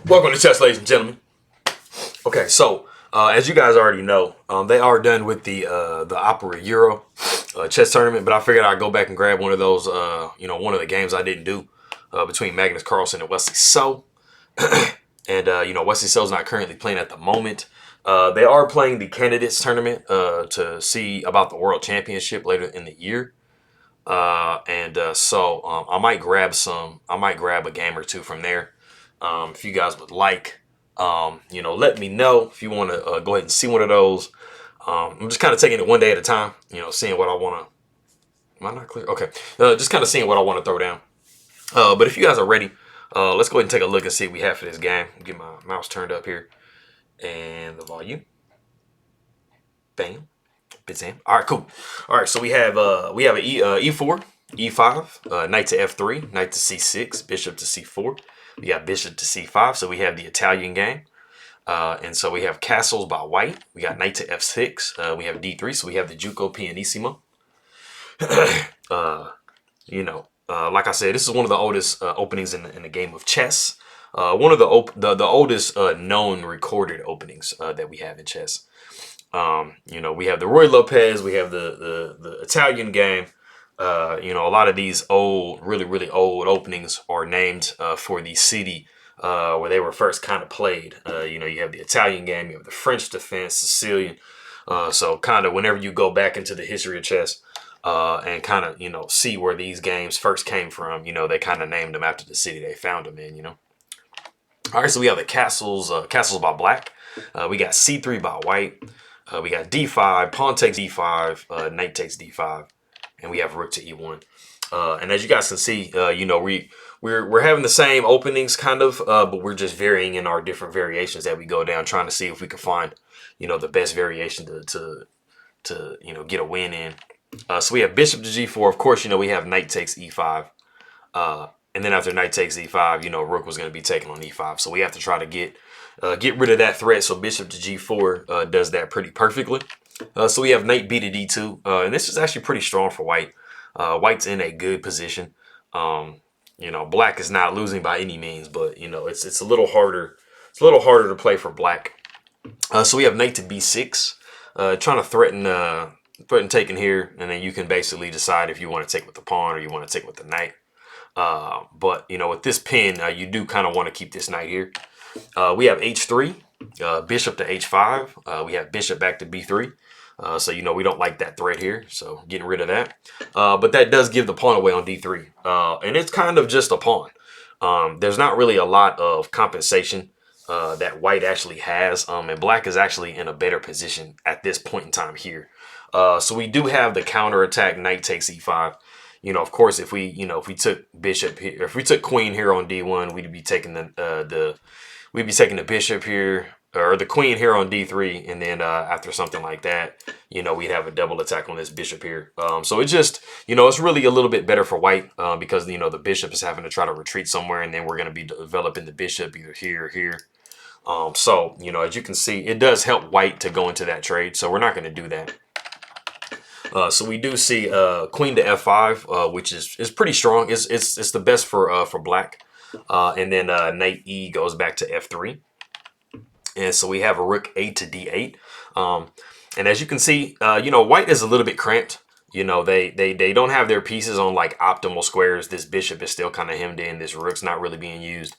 Welcome to chess, ladies and gentlemen. Okay, so as you guys already know, they are done with the Opera Euro chess tournament, but I figured I'd go back and grab one of those, one of the games I didn't do between Magnus Carlsen and Wesley So. And, Wesley So's not currently playing at the moment. They are playing the candidates tournament to see about the World Championship later in the year. So I might grab a game or two from there. If you guys would like, let me know if you want to go ahead and see one of those. I'm just kind of taking it one day at a time, seeing what I want to. Am I not clear? Okay. Just kind of seeing what I want to throw down. But if you guys are ready, let's go ahead and take a look and see what we have for this game. Get my mouse turned up here and the volume. Bam. All right, cool. All right, so we have an E4, E5, knight to F3, knight to C6, bishop to C4. We got bishop to C5, so we have the Italian game. And so we have castles by white. We got knight to F6. We have D3, so we have the Giuoco Pianissimo. Like I said, this is one of the oldest openings in the game of chess. One of the oldest known recorded openings that we have in chess. We have the Roy Lopez, we have the Italian game. A lot of these really old openings are named for the city where they were first kind of played. You have the Italian game, you have the French defense, Sicilian. So kind of whenever you go back into the history of chess and kind of, see where these games first came from, they kind of named them after the city they found them in, All right, so we have the castles by black. We got C3 by white. We got D5, pawn takes D5, knight takes D5, and we have rook to E1. And as you guys can see, we're having the same openings kind of, but we're just varying in our different variations that we go down, trying to see if we can find, the best variation to get a win in. So we have bishop to G4. Of course, we have knight takes E5. And then after knight takes E5, rook was going to be taken on E5. So we have to try to get rid of that threat. So bishop to G4 does that pretty perfectly. So we have knight B to D2. And this is actually pretty strong for white. White's in a good position. Black is not losing by any means, but, it's a little harder. It's a little harder to play for black. So we have knight to B6, trying to threaten taking here. And then you can basically decide if you want to take with the pawn or you want to take with the knight. But with this pin, you do kind of want to keep this knight here. We have H3, bishop to H5. We have bishop back to B3. So, we don't like that threat here. So getting rid of that. But that does give the pawn away on D3. And it's kind of just a pawn. There's not really a lot of compensation that white actually has. And black is actually in a better position at this point in time here. So we do have the counterattack knight takes E5. Of course, if we took bishop here, if we took queen here on D1, we'd be taking the bishop here or the queen here on D3, and then after something like that, we'd have a double attack on this bishop here. So it's just, it's really a little bit better for white because the bishop is having to try to retreat somewhere, and then we're going to be developing the bishop either here or here. So as you can see, it does help white to go into that trade. So we're not going to do that. So we do see queen to F5, which is pretty strong. It's the best for black. And then knight E goes back to F3. And so we have a rook A to D8. And as you can see, white is a little bit cramped. They don't have their pieces on like optimal squares. This bishop is still kind of hemmed in. This rook's not really being used.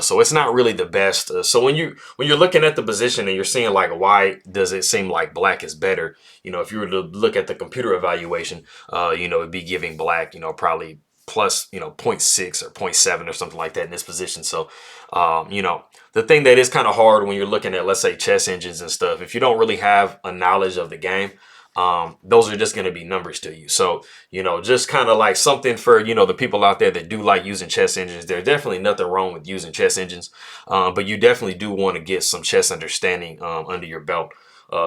So it's not really the best. So when you're looking at the position and you're seeing like why does it seem like black is better, if you were to look at the computer evaluation, it'd be giving black, probably plus, 0.6 or 0.7 or something like that in this position. So, the thing that is kind of hard when you're looking at, let's say, chess engines and stuff, if you don't really have a knowledge of the game, those are just going to be numbers to you. So, just kind of like something for, the people out there that do like using chess engines. There's definitely nothing wrong with using chess engines, but you definitely do want to get some chess understanding under your belt.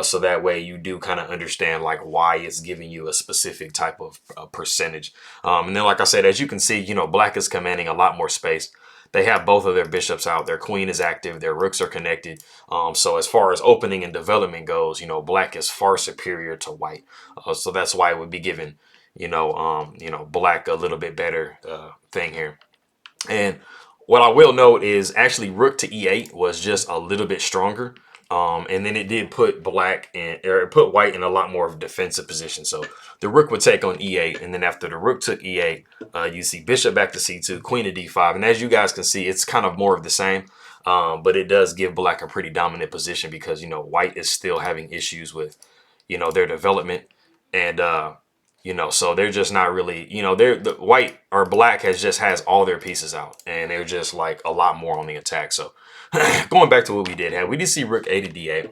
So that way you do kind of understand like why it's giving you a specific type of percentage. And then, like I said, as you can see, black is commanding a lot more space. They have both of their bishops out. Their queen is active. Their rooks are connected. So as far as opening and development goes, black is far superior to white. So that's why it would be giving, black a little bit better thing here. And What I will note is actually rook to e8 was just a little bit stronger. And then it did put black in, or it put white in a lot more of a defensive position. So the rook would take on e8, and then after the rook took e8, you see bishop back to c2, queen to d5. And as you guys can see, it's kind of more of the same. But it does give black a pretty dominant position because, you know, white is still having issues with, you know, their development. And, you know, so they're just not really, you know, they're the white or black has all their pieces out, and they're just like a lot more on the attack. So going back to what we did have, we did see rook a to d8.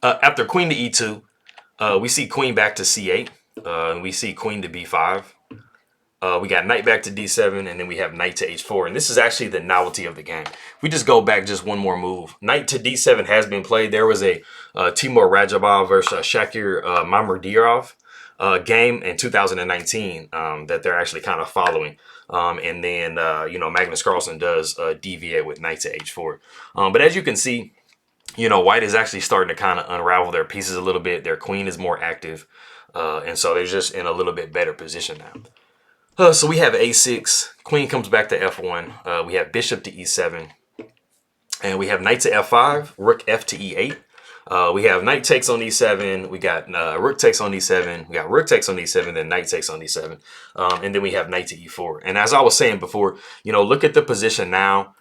After queen to e2, we see queen back to c8. And we see queen to b5. We got knight back to d7, and then we have knight to h4. And this is actually the novelty of the game. We just go back just one more move. Knight to d7 has been played. There was a Timur Rajabov versus Shakir Mamerdirov game in 2019 that they're actually kind of following. And then, you know, Magnus Carlsen does deviate with knight to h4. But as you can see, you know, white is actually starting to kind of unravel their pieces a little bit. Their queen is more active. And so they're just in a little bit better position now. So we have a6, queen comes back to f1. We have bishop to e7. And we have knight to f5, rook f to e8. We have knight takes on e7. We got rook takes on e7. We got rook takes on e7. Then knight takes on e7. And then we have knight to e4. And as I was saying before, you know, look at the position now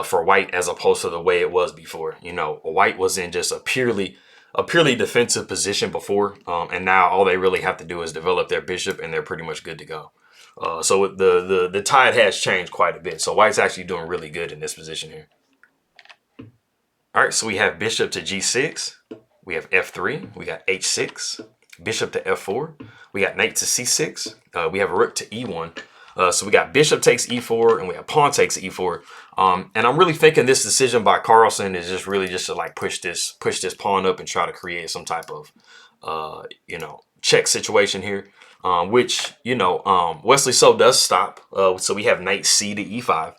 for white as opposed to the way it was before. You know, white was in just a purely defensive position before. And now all they really have to do is develop their bishop, and they're pretty much good to go. So the tide has changed quite a bit. So white's actually doing really good in this position here. All right, so we have bishop to g6. We have f3. We got h6. Bishop to f4. We got knight to c6. We have rook to e1. So we got bishop takes e4, and we have pawn takes e4. And I'm really thinking this decision by Carlsen is just really just to like push this pawn up and try to create some type of you know, check situation here. Which, you know, Wesley so does stop. So we have knight c to e5.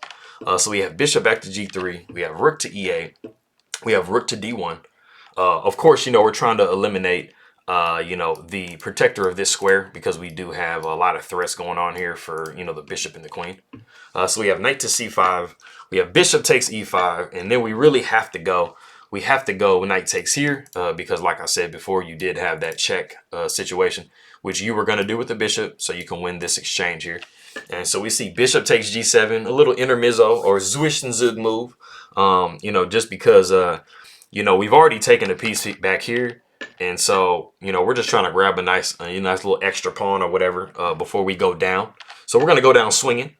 So we have bishop back to g3. We have rook to e8. We have rook to d1. Of course, you know, we're trying to eliminate, you know, the protector of this square because we do have a lot of threats going on here for, you know, the bishop and the queen. So we have knight to c5. We have bishop takes e5. And then we really have to go. We have to go knight takes here because, like I said before, you did have that check situation, which you were going to do with the bishop so you can win this exchange here. And so we see bishop takes g7, a little intermezzo or Zwischenzug move. You know, just because, you know, we've already taken a piece back here. And so, you know, we're just trying to grab a nice little extra pawn or whatever before we go down. So we're going to go down swinging.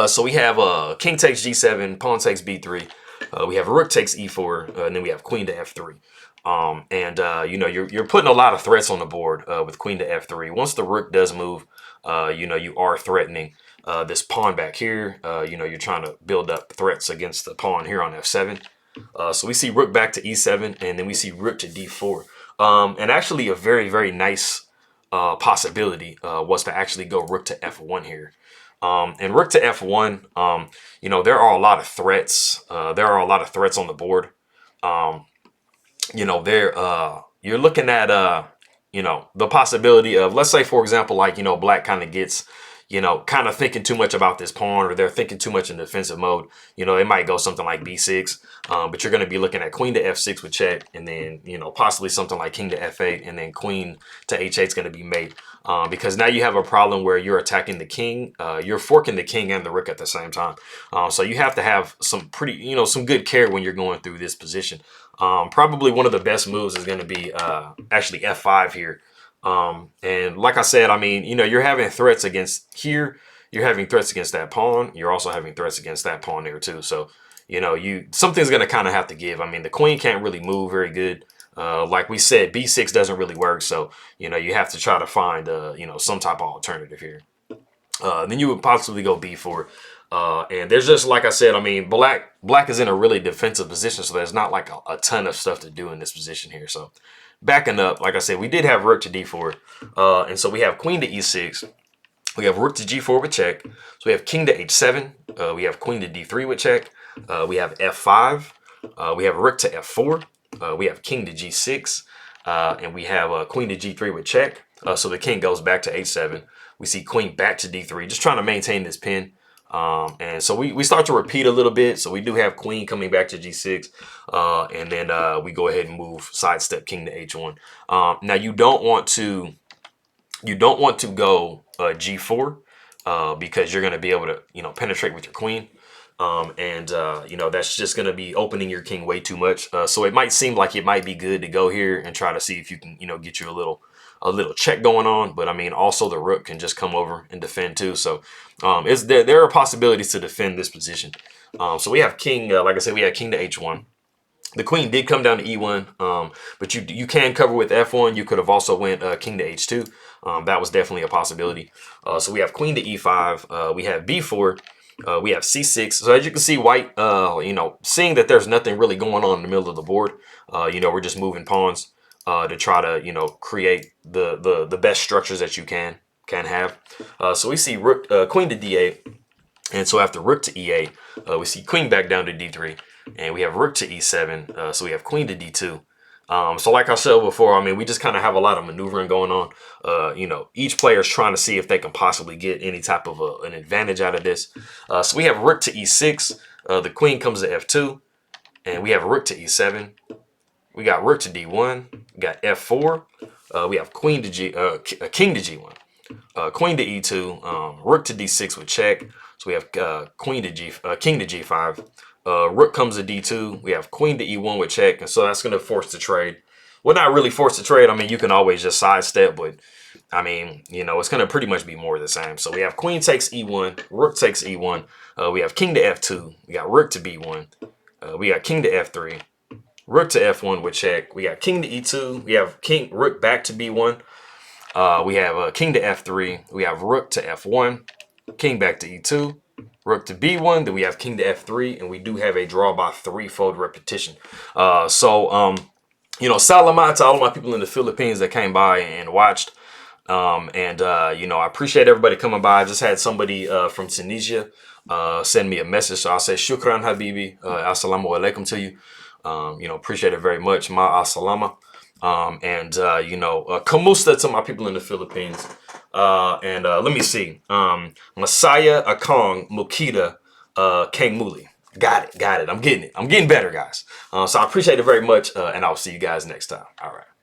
So we have king takes g7, pawn takes b3. We have rook takes e4, and then we have queen to f3. You know, you're putting a lot of threats on the board with queen to f3. Once the rook does move, you know, you are threatening this pawn back here. You know, you're trying to build up threats against the pawn here on f7. So we see rook back to e7, and then we see rook to d4. And actually a very, very nice possibility was to actually go rook to f1 here. And rook to f1, you know, there are a lot of threats. There are a lot of threats on the board. You know, you're looking at, you know, the possibility of, let's say, for example, like, you know, black kind of gets, you know, kind of thinking too much about this pawn, or they're thinking too much in defensive mode. You know, it might go something like b6, but you're going to be looking at queen to f6 with check, and then, you know, possibly something like king to f8, and then queen to h8 is going to be mate. Because now you have a problem where you're attacking the king, you're forking the king and the rook at the same time. So you have to have some pretty, you know, some good care when you're going through this position. Probably one of the best moves is going to be actually f5 here. And like I said, I mean, you know, you're having threats against here. You're having threats against that pawn. You're also having threats against that pawn there too. So, you know, something's going to kind of have to give. I mean, the queen can't really move very good. Like we said, b6 doesn't really work. So, you know, you have to try to find, you know, some type of alternative here. Then you would possibly go b4. And there's just, like I said, I mean, black is in a really defensive position. So there's not like a ton of stuff to do in this position here. So backing up, like I said, we did have rook to d4. And so we have queen to e6. We have rook to g4 with check. So we have king to h7. We have queen to d3 with check. We have f5. We have rook to f4. We have king to g6. And we have queen to g3 with check. So the king goes back to h7. We see queen back to d3, just trying to maintain this pin. And so we start to repeat a little bit. So we do have queen coming back to g6, and then we go ahead and move sidestep king to h1. Now you don't want to go g4 because you're going to be able to penetrate with your queen. That's just going to be opening your king way too much. So it might seem like it might be good to go here and try to see if you can, get you a little check going on. But I mean, also the rook can just come over and defend too. So there are possibilities to defend this position. So we have king, like I said, we had king to h1. The queen did come down to e1, but you can cover with f1. You could have also went king to h2. That was definitely a possibility. So we have queen to e5. We have b4. We have c6. So as you can see, white, seeing that there's nothing really going on in the middle of the board, we're just moving pawns to try to, create the best structures that you can have. So we see rook, queen to d8. And so after rook to e8, we see queen back down to d3. And we have rook to e7. So we have queen to d2. So like I said before, I mean, we just kind of have a lot of maneuvering going on. Each player is trying to see if they can possibly get any type of an advantage out of this. So we have rook to e6. The queen comes to f2. And we have rook to e7. We got rook to d1. We got f4. We have queen to king to g1. Queen to e2. Rook to d6 with check. So we have king to g5. Rook comes to d2. We have queen to e1 with check, and so that's going to force the trade. Well, not really force the trade. I mean, you can always just sidestep, but I mean, it's going to pretty much be more of the same. So we have queen takes e1, rook takes e1. We have king to f2. We got rook to b1. We got king to f3. Rook to f1 with check. We got king to e2. We have rook back to b1. We have king to f3. We have rook to f1. King back to e2. Rook to b1, then we have king to f3, and we do have a draw by threefold repetition. Salamat to all of my people in the Philippines that came by and watched. I appreciate everybody coming by. I just had somebody from Tunisia send me a message, so I'll say shukran habibi, assalamu alaikum to you. Appreciate it very much. Ma assalama. Kamusta to my people in the Philippines. Let me see. Messiah Akong Mukita Kang Muli. Got it. I'm getting it. I'm getting better, guys. So I appreciate it very much, and I'll see you guys next time. All right.